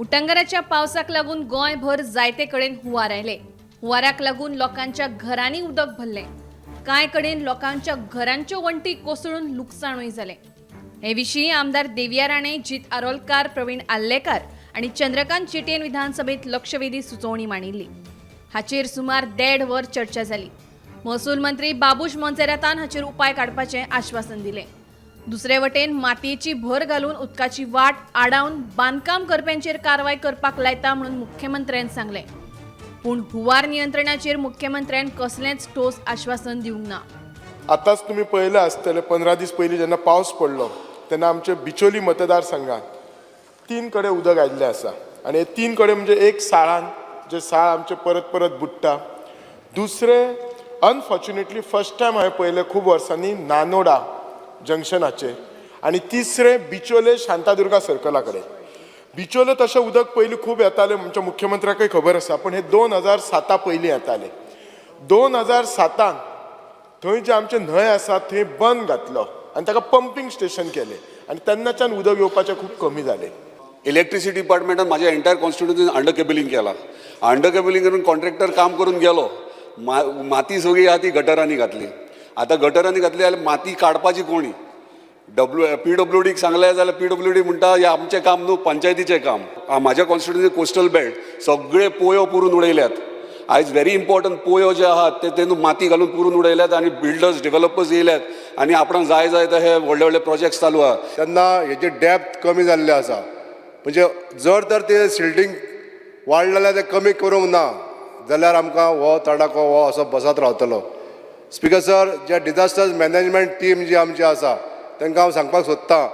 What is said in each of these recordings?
उटंगराच्या पावसाक लागून गोंयभर जायते कडेन हुंवार आयले। हुंवाराक लागून लोकांच्या घरांनी उदक भरले। कांय कडेन लोकांच्या घरांच्यो वण्टी कोसळून लुकसाणूय जालें। हे विशीं आमदार देविया राणे, जीत आरोलकार, प्रवीण आल्लेकार आनी चंद्रकांत चिटयेन विधानसभेत लक्षवेधी सुचोवणी मांडिल्ली। हाचेर सुमार 1.5 वर चर्चा जाली। महसूल मंत्री बाबूश मोन्सेरातान हाचेर उपाय काडपाचें आश्वासन दिलें। दुसरे वटेन मातयेची भर घालून उदकाची वाट आडावन बांदकाम करप्यांचेर कारवाय करपाक लायता म्हणून मुख्यमंत्र्यान सांगलें। पूण हुंवार नियंत्रणाचेर मुख्यमंत्र्यान कसलेंच ठोस आश्वासन दिवंक ना। आताच तुम्ही पळयलें आसतलें 15 दीस पयलीं जेन्ना पावस पडलो तेन्ना आमचे बिचोली मतदारसंघात 3 कडेन उदक आयिल्लें आसा आनी हे 3 कडेन म्हणजे एक साळान जे साळ आमचे परत परत बुडटा। दुसरें अनफॉर्च्युनेटली फर्स्ट टायम हांवें पळयलें खूब वर्सांनी नानोडा जंक्शनाचेर आनी तिसरें बिचोले शांतादुर्गा सर्कला कडेन। बिचोले तशें उदक पयलीं खूब येतालें, आमच्या मुख्यमंत्र्याकय खबर आसा, पण हे 2007 पयलीं येतालें। 2007 थंय जे आमचे न्हंय आसा थंय बंद घातलो आनी ताका पंपिंग स्टेशन केलें आनी तेन्नाच्यान उदक येवपाचें खूब कमी जालें। इलेक्ट्रिसिटी डिपार्टमेंटान माझ्या एंटायर कॉन्स्टिट्युन्सीन अंडर केबलिंग केला। अंडर केबलिंग करून कॉन्ट्रॅक्टर काम करून गेलो, माती सगळी आहा ती गटरांनी घातली। आता गटरांनी घातली जाल्यार माती काडपाची कोणी? PWDक सांगलें जाल्यार PWD म्हणटा हे आमचें काम न्हू, पंचायतीचें काम। म्हाज्या कॉन्स्टिट्युन्सी कोस्टल बेल्ट सगळे पोयो पुरून उडयल्यात। आयज व्हेरी इम्पॉर्टंट पोयो जे आहात ते न्हू माती घालून पुरून उडयल्यात आनी बिल्डर्स डेव्हलपर्स येयल्यात आनी आपणाक जाय जाय ते हे व्हडले व्हडले प्रोजेक्ट्स चालू आहा। तेन्ना हेजे डेप्थ कमी जाल्ले आसा, म्हणजे जर तर ते सिल्टींग वाडलें जाल्यार ते कमी करूंक ना जाल्यार आमकां हो तडाखो हो असो बसत रावतलो। स्पीकर सर, जे डिजास्टर मॅनेजमेंट टीम जी आमची आसा तांकां हांव सांगपाक सोदतां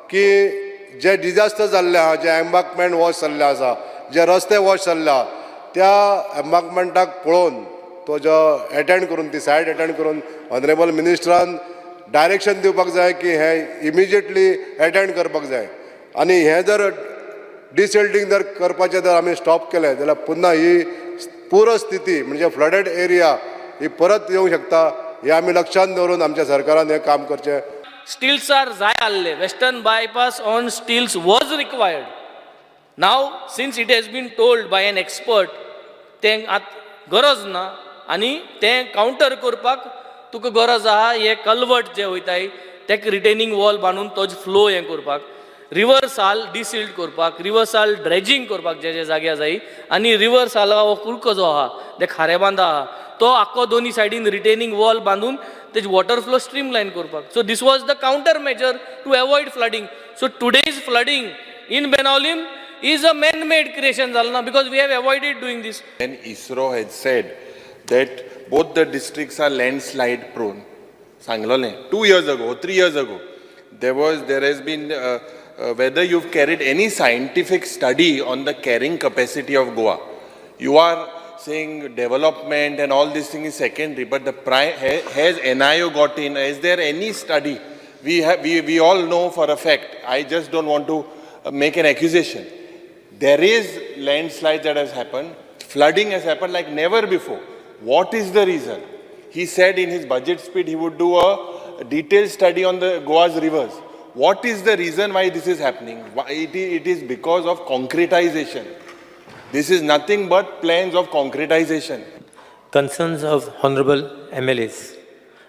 की जे डिजास्टर जाल्ले आहा, जे एम्बांकमेंट वॉश जाल्ले आसा, जे रस्ते वॉश जाल्ले आहा, त्या एम्बांकमेंटाक पळोवन तो जो एटेंड करून ती सायट एटेंड करून ऑनरेबल मिनिस्टरान डायरेक्शन दिवपाक जाय की हे इमिजिएटली एटेंड करपाक जाय। आनी हे जर डिसिल्टींग जर करपाचें जर आमी स्टॉप केलें जाल्यार पुन्हा ही पूर स्थिती म्हणजे फ्लडेड एरिया ही परत येवंक शकता। हे आमी लक्षांत दवरून आमच्या सरकारान हे काम करचें। Stilts are जाय आसले. Western bypass on stilts was required. Now, since it has been told by an expert, तें गरज ना आनी तें काउंटर करपाक तुका गरज आहा हे कल्वर्ट जे वयताय तेका रिटेनिंग वॉल बांदून तोच फ्लो हें करपाक, रिवर्साल डिसिल्ट करपाक, रिवर्साल ड्रेजिंग करपाक जे जे जाग्यार जाय आनी रिवर्साल हो कुडको जो आहा ते खारेबांदा आहा तो आख्खो दोनी सायडीन रिटेनिंग वॉल बांदून तेज वॉटर फ्लो स्ट्रीमलायन करपाक। So this was the countermeasure to avoid flooding. So today's flooding in Benaulim is a man-made creation, Zalna, because we have avoided doing this. And ISRO had said that both the districts are landslide prone. Sanglole, 2 years ago, 3 years ago, there has been whether you've carried any scientific study on the carrying capacity of Goa. You are saying development and all this thing is secondary, but the has NIO got in? Is there any study? We all know for a fact. I just don't want to make an accusation. There is landslide that has happened. Flooding has happened like never before. What is the reason? He said in his budget speech he would do a detailed study on the Goa's rivers. What is the reason why this is happening? It is because of concretization. This is nothing but plans of concretization. Concerns of honorable MLAs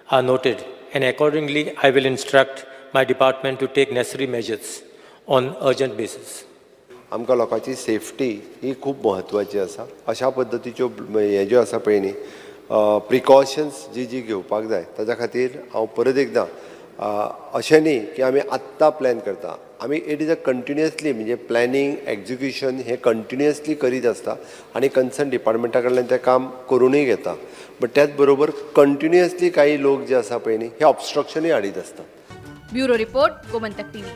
are noted, and accordingly I will instruct my department to take necessary measures on urgent basis. आमकां लोकांची safety ही खूब म्हत्वाची आसा। अशा पद्दतीच्यो हे ज्यो आसा पळय न्ही प्रिकॉशन्स जी घेवपाक जाय ताच्या खातीर हांव परत एकदां अशें न्ही की आमी आत्तां प्लॅन करता, आमी इट इज अ कंटिन्युअसली म्हणजे प्लॅनिंग एक्झिक्युशन हे कंटिन्युअसली करीत आसता आनी कन्सर्न डिपार्टमेंटा कडल्यान तें काम करूनय घेता। बट त्याच बरोबर कंटिन्युअसली काही लोक जे आसा पळय न्ही हे ऑब्स्ट्रक्शनूय हाडीत आसता। Bureau report, Gomantak TV.